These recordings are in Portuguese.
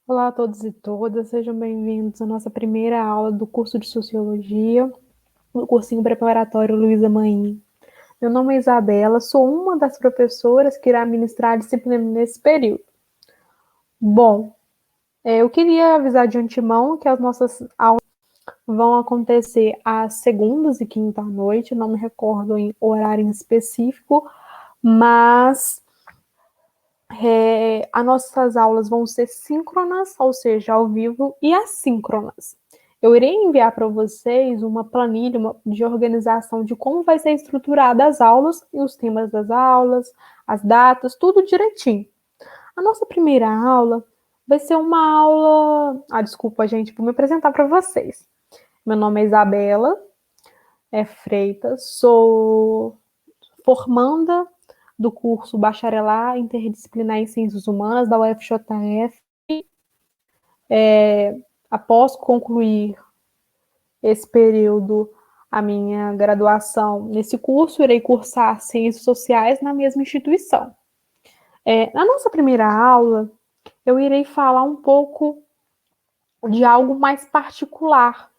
Olá a todos e todas, sejam bem-vindos à nossa primeira aula do curso de Sociologia, do cursinho preparatório Luísa Maim. Meu nome é Isabela, sou uma das professoras que irá ministrar a disciplina nesse período. Bom, eu queria avisar de antemão que as nossas aulas vão acontecer às segundas e quinta à noite, não me recordo em horário em específico, mas as nossas aulas vão ser síncronas, ou seja, ao vivo, e assíncronas. Eu irei enviar para vocês uma planilha de organização de como vai ser estruturada as aulas e os temas das aulas, as datas, tudo direitinho. A nossa primeira aula vai ser uma aula... desculpa, gente, vou me apresentar para vocês. Meu nome é Isabela Freitas, sou formanda do curso Bacharelado Interdisciplinar em Ciências Humanas da UFJF. Após concluir esse período, a minha graduação nesse curso, irei cursar Ciências Sociais na mesma instituição. Na nossa primeira aula, eu irei falar um pouco de algo mais particular,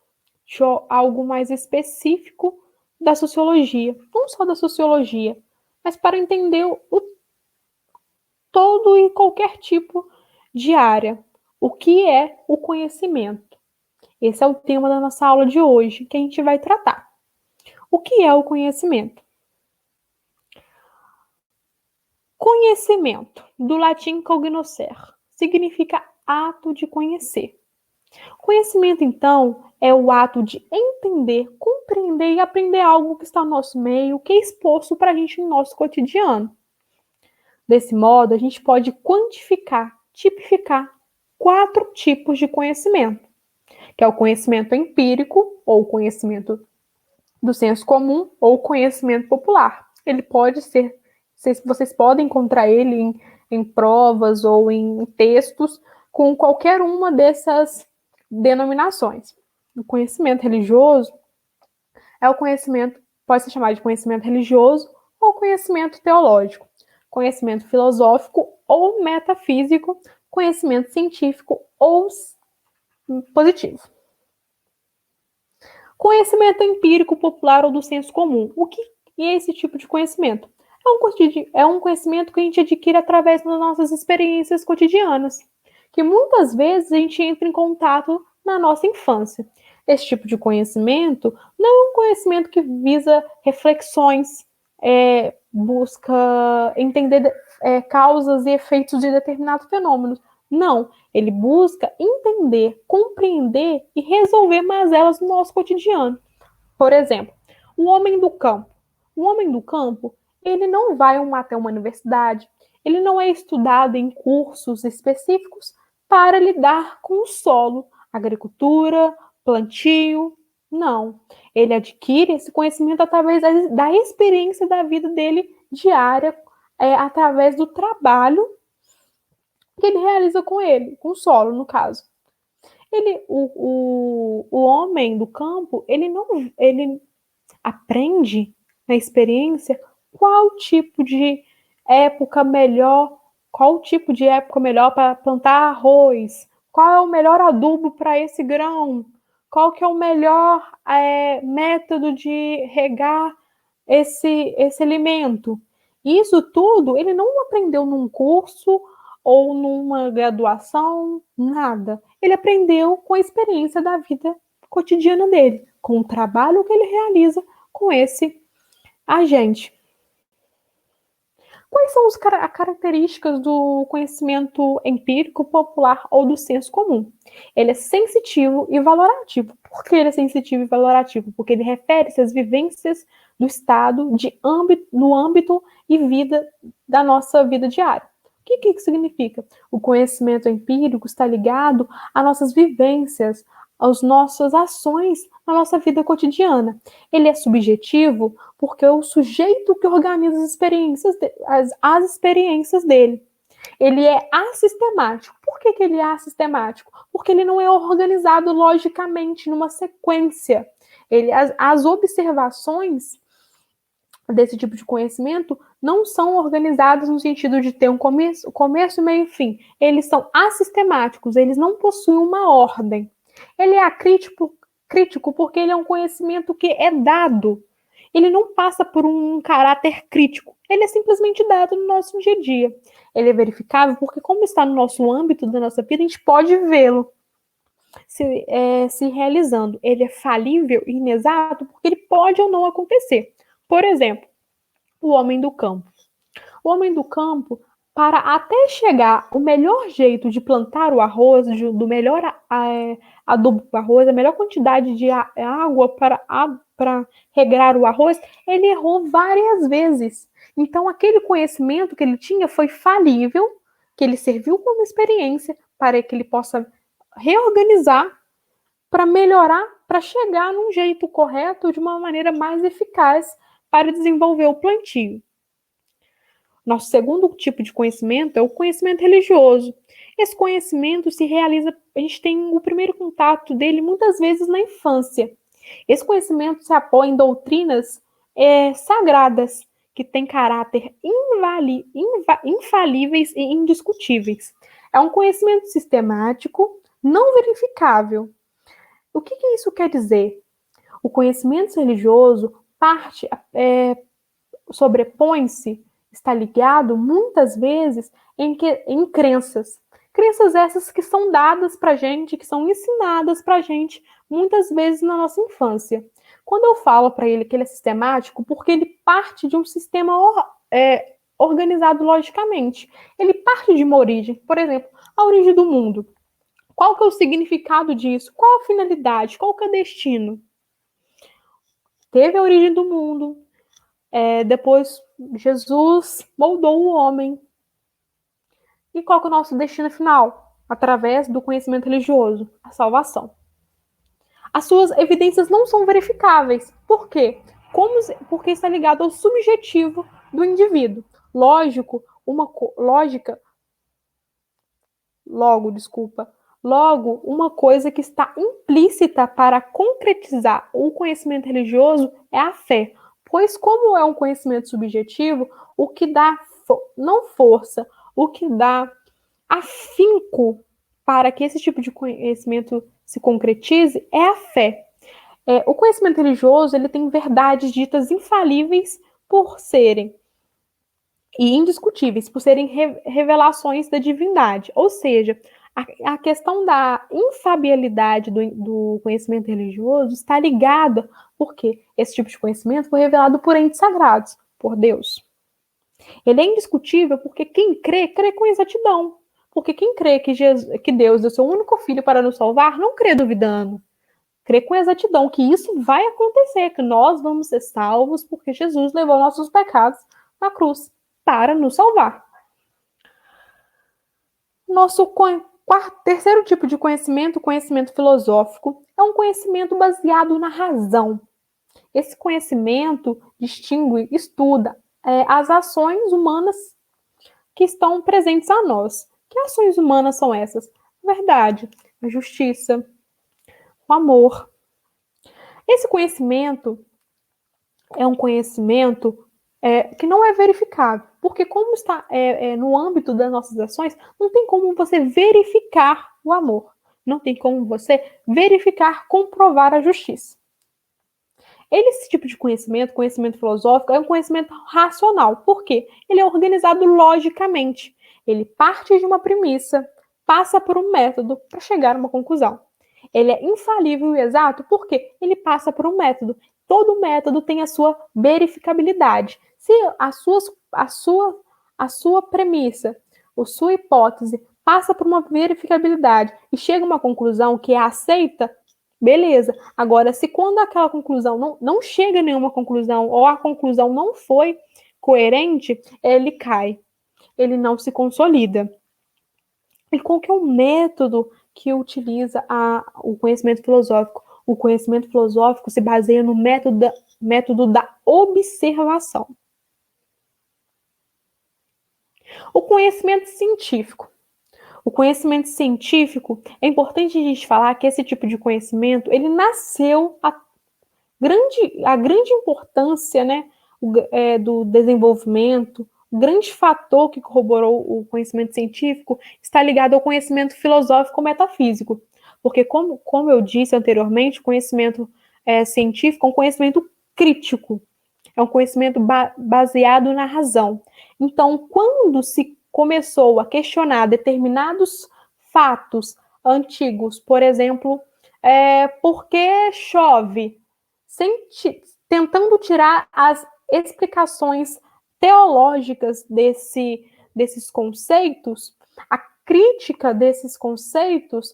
de algo mais específico da sociologia, não só da sociologia, mas para entender todo e qualquer tipo de área. O que é o conhecimento? Esse é o tema da nossa aula de hoje, que a gente vai tratar. O que é o conhecimento? Conhecimento, do latim cognoscer, significa ato de conhecer. Conhecimento, então, é o ato de entender, compreender e aprender algo que está no nosso meio, que é exposto para a gente no nosso cotidiano. Desse modo, a gente pode quantificar, tipificar 4 tipos de conhecimento, que é o conhecimento empírico, ou conhecimento do senso comum, ou conhecimento popular. Ele pode ser, vocês podem encontrar ele em provas ou em textos com qualquer uma dessas denominações. O conhecimento religioso é o conhecimento, pode ser chamado de conhecimento religioso ou conhecimento teológico. Conhecimento filosófico ou metafísico, conhecimento científico ou positivo. Conhecimento empírico, popular ou do senso comum. O que é esse tipo de conhecimento? É um conhecimento que a gente adquire através das nossas experiências cotidianas, que muitas vezes a gente entra em contato na nossa infância. Esse tipo de conhecimento não é um conhecimento que visa reflexões, busca entender causas e efeitos de determinados fenômenos. Não, ele busca entender, compreender e resolver mazelas no nosso cotidiano. Por exemplo, o homem do campo. O homem do campo, ele não vai até uma universidade, ele não é estudado em cursos específicos para lidar com o solo, agricultura, plantio, não. Ele adquire esse conhecimento através da experiência da vida dele diária, através do trabalho que ele realiza com ele, com o solo, no caso. O homem do campo, ele aprende na experiência qual tipo de época melhor para plantar arroz, qual é o melhor adubo para esse grão, qual que é o melhor método de regar esse alimento. Isso tudo ele não aprendeu num curso ou numa graduação, nada. Ele aprendeu com a experiência da vida cotidiana dele, com o trabalho que ele realiza com esse agente. Quais são as características do conhecimento empírico, popular ou do senso comum? Ele é sensitivo e valorativo. Por que ele é sensitivo e valorativo? Porque ele refere-se às vivências do estado no âmbito e vida da nossa vida diária. O que isso significa? O conhecimento empírico está ligado às nossas vivências, às nossas ações na nossa vida cotidiana. Ele é subjetivo porque é o sujeito que organiza as experiências dele. Ele é assistemático. Por que ele é assistemático? Porque ele não é organizado logicamente numa sequência. As observações desse tipo de conhecimento não são organizados no sentido de ter um começo, meio e fim. Eles são assistemáticos, eles não possuem uma ordem. Ele é crítico porque ele é um conhecimento que é dado. Ele não passa por um caráter crítico. Ele é simplesmente dado no nosso dia a dia. Ele é verificável porque, como está no nosso âmbito da nossa vida, a gente pode vê-lo se realizando. Ele é falível e inexato porque ele pode ou não acontecer. Por exemplo, o homem do campo. O homem do campo, para até chegar o melhor jeito de plantar o arroz, do melhor adubo para o arroz, a melhor quantidade de água para regrar o arroz, ele errou várias vezes. Então, aquele conhecimento que ele tinha foi falível, que ele serviu como experiência para que ele possa reorganizar para melhorar, para chegar num jeito correto, de uma maneira mais eficaz para desenvolver o plantio. Nosso segundo tipo de conhecimento é o conhecimento religioso. Esse conhecimento se realiza, a gente tem o primeiro contato dele muitas vezes na infância. Esse conhecimento se apoia em doutrinas sagradas, que têm caráter infalíveis e indiscutíveis. É um conhecimento sistemático, não verificável. O que isso quer dizer? O conhecimento religioso sobrepõe-se, está ligado muitas vezes em crenças. Crenças essas que são dadas para a gente, que são ensinadas para a gente muitas vezes na nossa infância. Quando eu falo para ele que ele é sistemático, porque ele parte de um sistema organizado logicamente. Ele parte de uma origem, por exemplo, a origem do mundo. Qual que é o significado disso? Qual a finalidade? Qual que é o destino? Teve a origem do mundo, depois Jesus moldou o homem. E qual que é o nosso destino final? Através do conhecimento religioso, a salvação. As suas evidências não são verificáveis. Por quê? Porque está ligado ao subjetivo do indivíduo. Logo, uma coisa que está implícita para concretizar o conhecimento religioso é a fé. Pois, como é um conhecimento subjetivo, o que dá não força, o que dá afinco para que esse tipo de conhecimento se concretize é a fé. O conhecimento religioso ele tem verdades ditas infalíveis por serem e indiscutíveis, por serem revelações da divindade. Ou seja, a questão da infalibilidade do conhecimento religioso está ligada porque esse tipo de conhecimento foi revelado por entes sagrados, por Deus. Ele é indiscutível porque quem crê com exatidão. Porque quem crê que Deus deu seu único filho para nos salvar, não crê duvidando. Crê com exatidão que isso vai acontecer, que nós vamos ser salvos porque Jesus levou nossos pecados na cruz para nos salvar. Nosso terceiro tipo de conhecimento, o conhecimento filosófico, é um conhecimento baseado na razão. Esse conhecimento distingue, estuda as ações humanas que estão presentes a nós. Que ações humanas são essas? A verdade, a justiça, o amor. Esse conhecimento é um conhecimento que não é verificável, porque como está no âmbito das nossas ações, não tem como você verificar o amor, não tem como você verificar, comprovar a justiça. Esse tipo de conhecimento filosófico, é um conhecimento racional. Por quê? Ele é organizado logicamente. Ele parte de uma premissa, passa por um método para chegar a uma conclusão. Ele é infalível e exato porque ele passa por um método. Todo método tem a sua verificabilidade. Se a sua premissa, a sua hipótese passa por uma verificabilidade e chega a uma conclusão que é aceita, beleza. Agora, se quando aquela conclusão não chega a nenhuma conclusão ou a conclusão não foi coerente, ele cai. Ele não se consolida. E qual que é o método que utiliza o conhecimento filosófico? O conhecimento filosófico se baseia no método da observação. O conhecimento científico. O conhecimento científico, é importante a gente falar que esse tipo de conhecimento, ele nasceu, a grande importância, né? do desenvolvimento, o grande fator que corroborou o conhecimento científico está ligado ao conhecimento filosófico metafísico. Porque, como eu disse anteriormente, o conhecimento científico é um conhecimento crítico, é um conhecimento baseado na razão. Então, quando se começou a questionar determinados fatos antigos, por exemplo, por que chove? Tentando tirar as explicações teológicas desses conceitos, a crítica desses conceitos,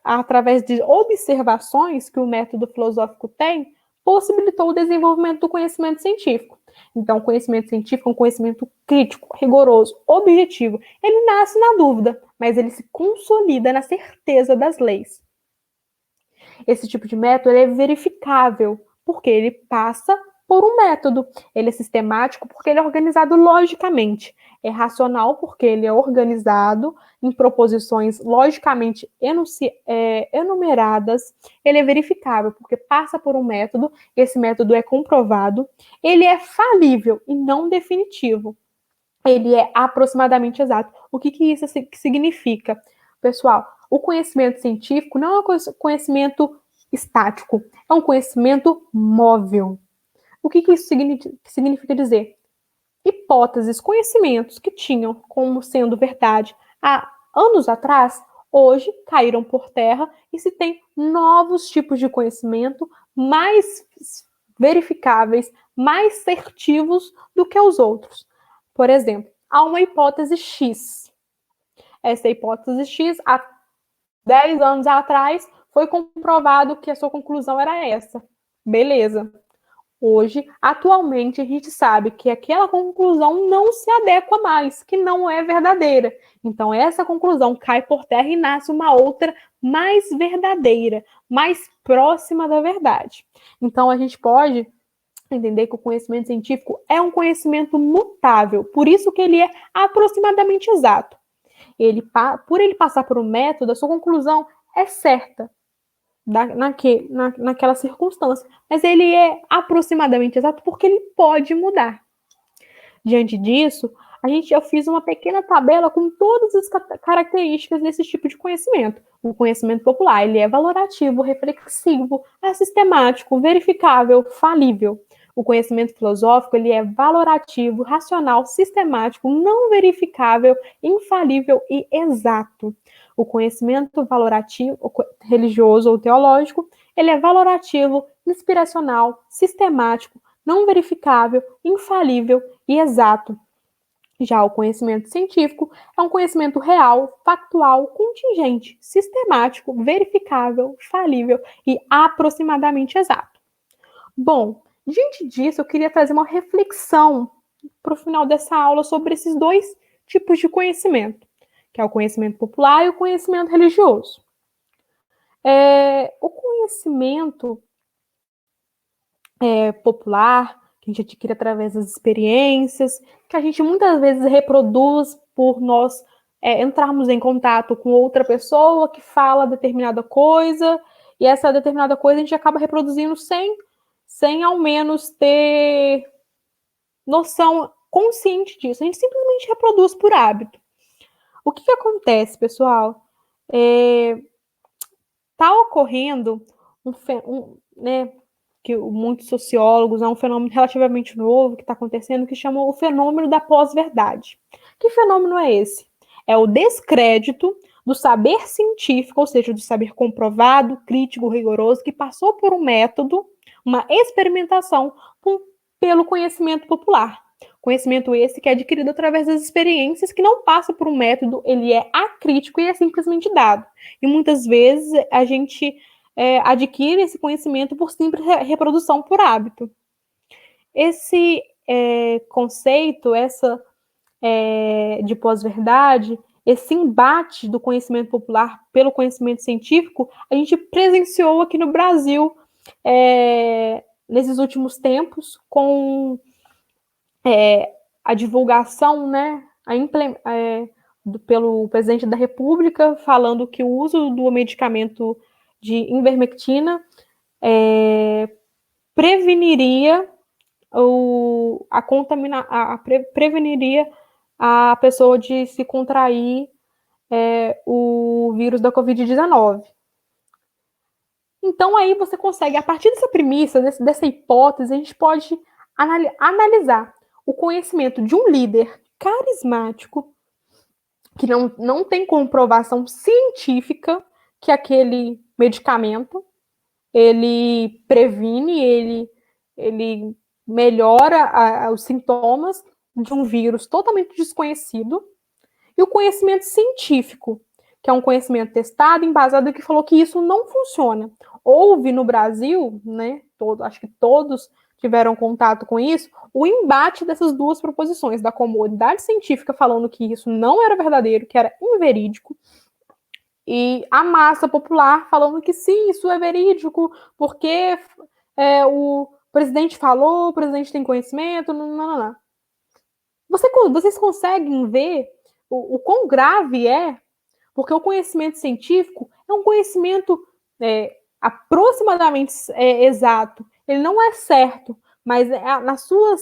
através de observações que o método filosófico tem, possibilitou o desenvolvimento do conhecimento científico. Então, o conhecimento científico é um conhecimento crítico, rigoroso, objetivo. Ele nasce na dúvida, mas ele se consolida na certeza das leis. Esse tipo de método é verificável, porque ele passa por um método. Ele é sistemático porque ele é organizado logicamente. É racional porque ele é organizado em proposições logicamente enumeradas. Ele é verificável porque passa por um método. Esse método é comprovado. Ele é falível e não definitivo. Ele é aproximadamente exato. O que isso significa? Pessoal, o conhecimento científico não é um conhecimento estático, é um conhecimento móvel. O que isso significa dizer? Hipóteses, conhecimentos que tinham como sendo verdade há anos atrás, hoje caíram por terra e se tem novos tipos de conhecimento mais verificáveis, mais certivos do que os outros. Por exemplo, há uma hipótese X. Essa hipótese X, há 10 anos atrás, foi comprovado que a sua conclusão era essa. Beleza. Hoje, atualmente, a gente sabe que aquela conclusão não se adequa mais, que não é verdadeira. Então, essa conclusão cai por terra e nasce uma outra mais verdadeira, mais próxima da verdade. Então, a gente pode entender que o conhecimento científico é um conhecimento mutável, por isso que ele é aproximadamente exato. Por ele passar por um método, a sua conclusão é certa naquela circunstância, mas ele é aproximadamente exato porque ele pode mudar. Diante disso, eu fiz uma pequena tabela com todas as características desse tipo de conhecimento. O conhecimento popular, ele é valorativo, reflexivo, é sistemático, verificável, falível. O conhecimento filosófico, ele é valorativo, racional, sistemático, não verificável, infalível e exato. O conhecimento valorativo, religioso ou teológico, ele é valorativo, inspiracional, sistemático, não verificável, infalível e exato. Já o conhecimento científico é um conhecimento real, factual, contingente, sistemático, verificável, falível e aproximadamente exato. Bom, diante disso, eu queria trazer uma reflexão para o final dessa aula sobre esses dois tipos de conhecimento, que é o conhecimento popular e o conhecimento religioso. O conhecimento popular, que a gente adquire através das experiências, que a gente muitas vezes reproduz por nós entrarmos em contato com outra pessoa que fala determinada coisa, e essa determinada coisa a gente acaba reproduzindo sem ao menos ter noção consciente disso. A gente simplesmente reproduz por hábito. O que acontece, pessoal? Está ocorrendo que muitos sociólogos, é um fenômeno relativamente novo que está acontecendo, que chama o fenômeno da pós-verdade. Que fenômeno é esse? É o descrédito do saber científico, ou seja, do saber comprovado, crítico, rigoroso, que passou por um método, uma experimentação pelo conhecimento popular. Conhecimento esse que é adquirido através das experiências, que não passa por um método, ele é acrítico e é simplesmente dado. E muitas vezes a gente adquire esse conhecimento por simples reprodução por hábito. Esse conceito, de pós-verdade, esse embate do conhecimento popular pelo conhecimento científico, a gente presenciou aqui no Brasil nesses últimos tempos, com a divulgação, né, pelo presidente da República, falando que o uso do medicamento de ivermectina preveniria preveniria a pessoa de se contrair o vírus da Covid-19. Então, aí você consegue, a partir dessa premissa, dessa hipótese, a gente pode analisar o conhecimento de um líder carismático, que não tem comprovação científica que aquele medicamento ele previne, ele melhora os sintomas de um vírus totalmente desconhecido, e o conhecimento científico, que é um conhecimento testado, embasado, que falou que isso não funciona. Houve no Brasil, né, acho que todos tiveram contato com isso, o embate dessas duas proposições, da comunidade científica falando que isso não era verdadeiro, que era inverídico, e a massa popular falando que sim, isso é verídico, porque o presidente falou, o presidente tem conhecimento, não. Vocês conseguem ver o quão grave é? Porque o conhecimento científico é um conhecimento aproximadamente exato. Ele não é certo, mas nas suas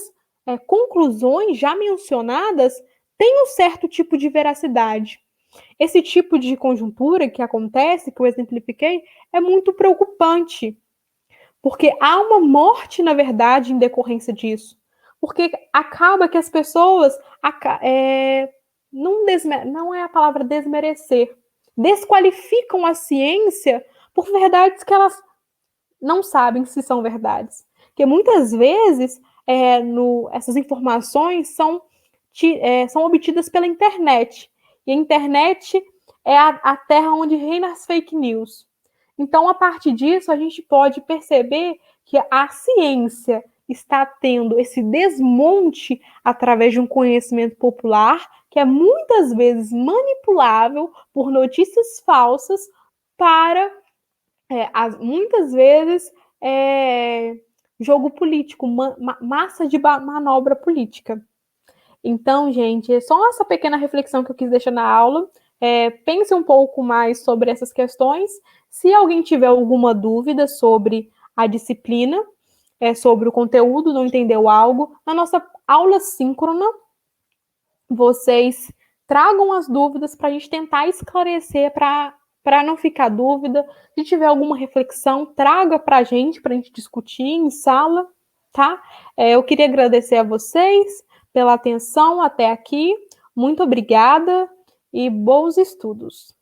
conclusões já mencionadas, tem um certo tipo de veracidade. Esse tipo de conjuntura que acontece, que eu exemplifiquei, é muito preocupante, porque há uma morte, na verdade, em decorrência disso. Porque acaba que as pessoas não é a palavra desmerecer, desqualificam a ciência por verdades que elas não sabem se são verdades. Porque muitas vezes essas informações são obtidas pela internet. E a internet é a terra onde reina as fake news. Então, a partir disso, a gente pode perceber que a ciência está tendo esse desmonte através de um conhecimento popular que é muitas vezes manipulável por notícias falsas para, muitas vezes, jogo político, massa de manobra política. Então, gente, é só essa pequena reflexão que eu quis deixar na aula. Pense um pouco mais sobre essas questões. Se alguém tiver alguma dúvida sobre a disciplina, sobre o conteúdo, não entendeu algo, na nossa aula síncrona, vocês tragam as dúvidas para a gente tentar esclarecer, para não ficar dúvida. Se tiver alguma reflexão, traga para a gente discutir em sala, tá? Eu queria agradecer a vocês pela atenção até aqui. Muito obrigada e bons estudos.